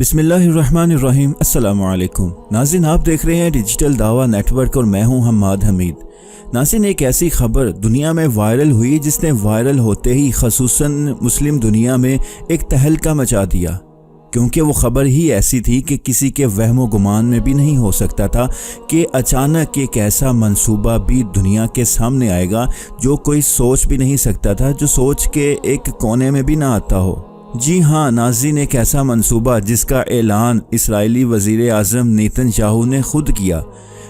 بسم اللہ الرحمن الرحیم۔ السلام علیکم ناظرین، آپ دیکھ رہے ہیں ڈیجیٹل دعویٰ نیٹ ورک اور میں ہوں حماد حمید۔ ناظرین، ایک ایسی خبر دنیا میں وائرل ہوئی جس نے وائرل ہوتے ہی خصوصاً مسلم دنیا میں ایک تہلکہ مچا دیا، کیونکہ وہ خبر ہی ایسی تھی کہ کسی کے وہم و گمان میں بھی نہیں ہو سکتا تھا کہ اچانک ایک ایسا منصوبہ بھی دنیا کے سامنے آئے گا جو کوئی سوچ بھی نہیں سکتا تھا، جو سوچ کے ایک کونے میں بھی نہ آتا ہو۔ جی ہاں ناظرین، ایک ایسا منصوبہ جس کا اعلان اسرائیلی وزیر اعظم نیتن یاہو نے خود کیا۔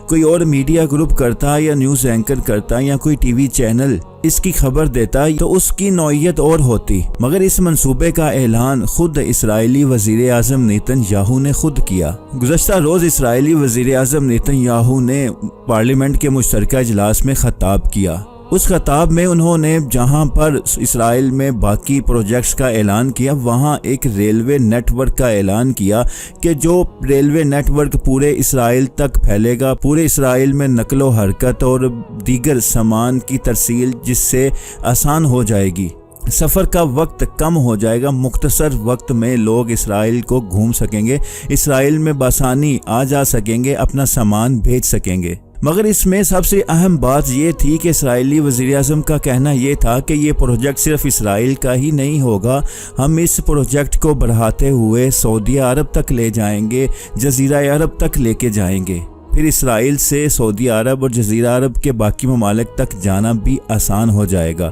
کوئی اور میڈیا گروپ کرتا یا نیوز اینکر کرتا یا کوئی ٹی وی چینل اس کی خبر دیتا تو اس کی نوعیت اور ہوتی، مگر اس منصوبے کا اعلان خود اسرائیلی وزیر اعظم نیتن یاہو نے خود کیا۔ گزشتہ روز اسرائیلی وزیر اعظم نیتن یاہو نے پارلیمنٹ کے مشترکہ اجلاس میں خطاب کیا۔ اس خطاب میں انہوں نے جہاں پر اسرائیل میں باقی پروجیکٹس کا اعلان کیا، وہاں ایک ریلوے نیٹ ورک کا اعلان کیا کہ جو ریلوے نیٹ ورک پورے اسرائیل تک پھیلے گا، پورے اسرائیل میں نقل و حرکت اور دیگر سامان کی ترسیل جس سے آسان ہو جائے گی، سفر کا وقت کم ہو جائے گا، مختصر وقت میں لوگ اسرائیل کو گھوم سکیں گے، اسرائیل میں بآسانی آ جا سکیں گے، اپنا سامان بھیج سکیں گے۔ مگر اس میں سب سے اہم بات یہ تھی کہ اسرائیلی وزیر اعظم کا کہنا یہ تھا کہ یہ پروجیکٹ صرف اسرائیل کا ہی نہیں ہوگا، ہم اس پروجیکٹ کو بڑھاتے ہوئے سعودی عرب تک لے جائیں گے، جزیرہ عرب تک لے کے جائیں گے، پھر اسرائیل سے سعودی عرب اور جزیرہ عرب کے باقی ممالک تک جانا بھی آسان ہو جائے گا۔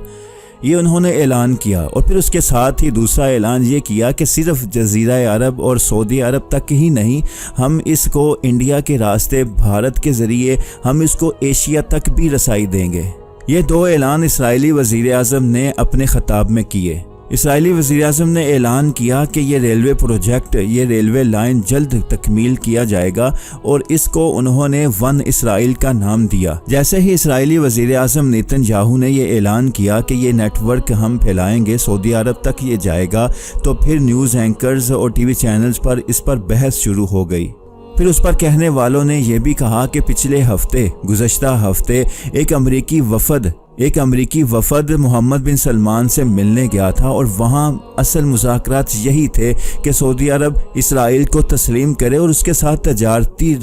یہ انہوں نے اعلان کیا، اور پھر اس کے ساتھ ہی دوسرا اعلان یہ کیا کہ صرف جزیرہ عرب اور سعودی عرب تک ہی نہیں، ہم اس کو انڈیا کے راستے بھارت کے ذریعے ہم اس کو ایشیا تک بھی رسائی دیں گے۔ یہ دو اعلان اسرائیلی وزیر اعظم نے اپنے خطاب میں کیے۔ اسرائیلی وزیر اعظم نے اعلان کیا کہ یہ ریلوے پروجیکٹ، یہ ریلوے لائن جلد تکمیل کیا جائے گا، اور اس کو انہوں نے ون اسرائیل کا نام دیا۔ جیسے ہی اسرائیلی وزیر اعظم نیتن یاہو نے یہ اعلان کیا کہ یہ نیٹ ورک ہم پھیلائیں گے، سعودی عرب تک یہ جائے گا، تو پھر نیوز اینکرز اور ٹی وی چینلز پر اس پر بحث شروع ہو گئی۔ پھر اس پر کہنے والوں نے یہ بھی کہا کہ گزشتہ ہفتے ایک امریکی وفد محمد بن سلمان سے ملنے گیا تھا، اور وہاں اصل مذاکرات یہی تھے کہ سعودی عرب اسرائیل کو تسلیم کرے اور اس کے ساتھ تجارتی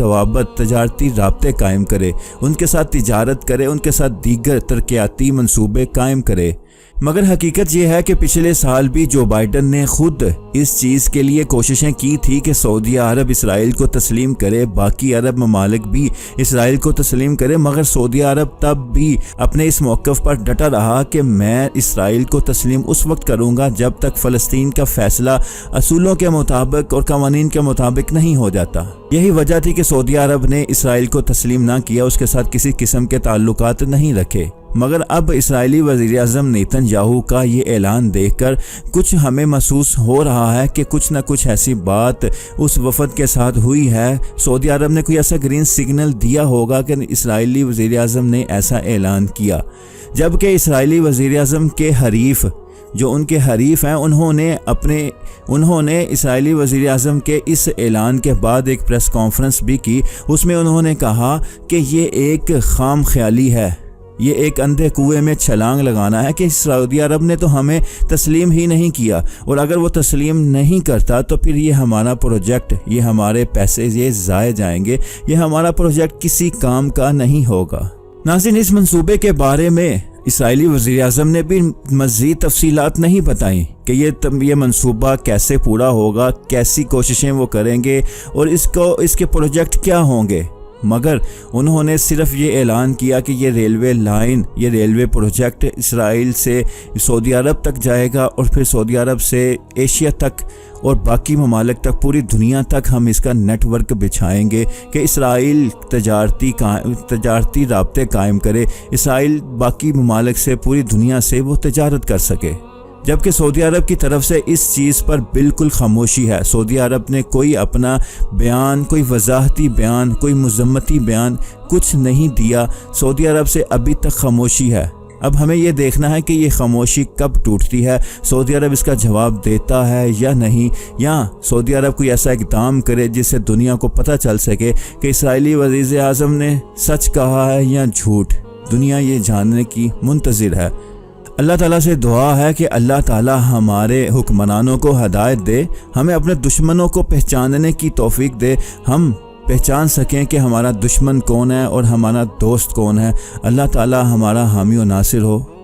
رابطے قائم کرے، ان کے ساتھ تجارت کرے، ان کے ساتھ دیگر ترقیاتی منصوبے قائم کرے۔ مگر حقیقت یہ ہے کہ پچھلے سال بھی جو بائیڈن نے خود اس چیز کے لیے کوششیں کی تھی کہ سعودی عرب اسرائیل کو تسلیم کرے، باقی عرب ممالک بھی اسرائیل کو تسلیم کرے، مگر سعودی عرب تب بھی اپنے اس موقف پر ڈٹا رہا کہ میں اسرائیل کو تسلیم اس وقت کروں گا جب تک فلسطین کا فیصلہ اصولوں کے مطابق اور قوانین کے مطابق نہیں ہو جاتا۔ یہی وجہ تھی کہ سعودی عرب نے اسرائیل کو تسلیم نہ کیا، اس کے ساتھ کسی قسم کے تعلقات نہیں رکھے۔ مگر اب اسرائیلی وزیر اعظم نیتن یاہو کا یہ اعلان دیکھ کر کچھ ہمیں محسوس ہو رہا ہے کہ کچھ نہ کچھ ایسی بات اس وفد کے ساتھ ہوئی ہے، سعودی عرب نے کوئی ایسا گرین سگنل دیا ہوگا کہ اسرائیلی وزیر اعظم نے ایسا اعلان کیا، جبکہ اسرائیلی وزیر اعظم کے حریف جو ان کے حریف ہیں انہوں نے اسرائیلی وزیر اعظم کے اس اعلان کے بعد ایک پریس کانفرنس بھی کی۔ اس میں انہوں نے کہا کہ یہ ایک خام خیالی ہے، یہ ایک اندھے کنویں میں چھلانگ لگانا ہے کہ سعودی عرب نے تو ہمیں تسلیم ہی نہیں کیا، اور اگر وہ تسلیم نہیں کرتا تو پھر یہ ہمارا پروجیکٹ، یہ ہمارے پیسے یہ ضائع جائیں گے، یہ ہمارا پروجیکٹ کسی کام کا نہیں ہوگا۔ ناظرین، اس منصوبے کے بارے میں اسرائیلی وزیر اعظم نے بھی مزید تفصیلات نہیں بتائیں کہ یہ منصوبہ کیسے پورا ہوگا، کیسی کوششیں وہ کریں گے، اور اس کے پروجیکٹ کیا ہوں گے، مگر انہوں نے صرف یہ اعلان کیا کہ یہ ریلوے لائن، یہ ریلوے پروجیکٹ اسرائیل سے سعودی عرب تک جائے گا، اور پھر سعودی عرب سے ایشیا تک اور باقی ممالک تک، پوری دنیا تک ہم اس کا نیٹ ورک بچھائیں گے کہ اسرائیل تجارتی رابطے قائم کرے، اسرائیل باقی ممالک سے، پوری دنیا سے وہ تجارت کر سکے۔ جبکہ سعودی عرب کی طرف سے اس چیز پر بالکل خاموشی ہے۔ سعودی عرب نے کوئی اپنا بیان، کوئی وضاحتی بیان، کوئی مذمتی بیان کچھ نہیں دیا۔ سعودی عرب سے ابھی تک خاموشی ہے۔ اب ہمیں یہ دیکھنا ہے کہ یہ خاموشی کب ٹوٹتی ہے، سعودی عرب اس کا جواب دیتا ہے یا نہیں، یا سعودی عرب کوئی ایسا اقدام کرے جس سے دنیا کو پتہ چل سکے کہ اسرائیلی وزیر اعظم نے سچ کہا ہے یا جھوٹ۔ دنیا یہ جاننے کی منتظر ہے۔ اللہ تعالیٰ سے دعا ہے کہ اللہ تعالیٰ ہمارے حکمرانوں کو ہدایت دے، ہمیں اپنے دشمنوں کو پہچاننے کی توفیق دے، ہم پہچان سکیں کہ ہمارا دشمن کون ہے اور ہمارا دوست کون ہے۔ اللہ تعالیٰ ہمارا حامی و ناصر ہو۔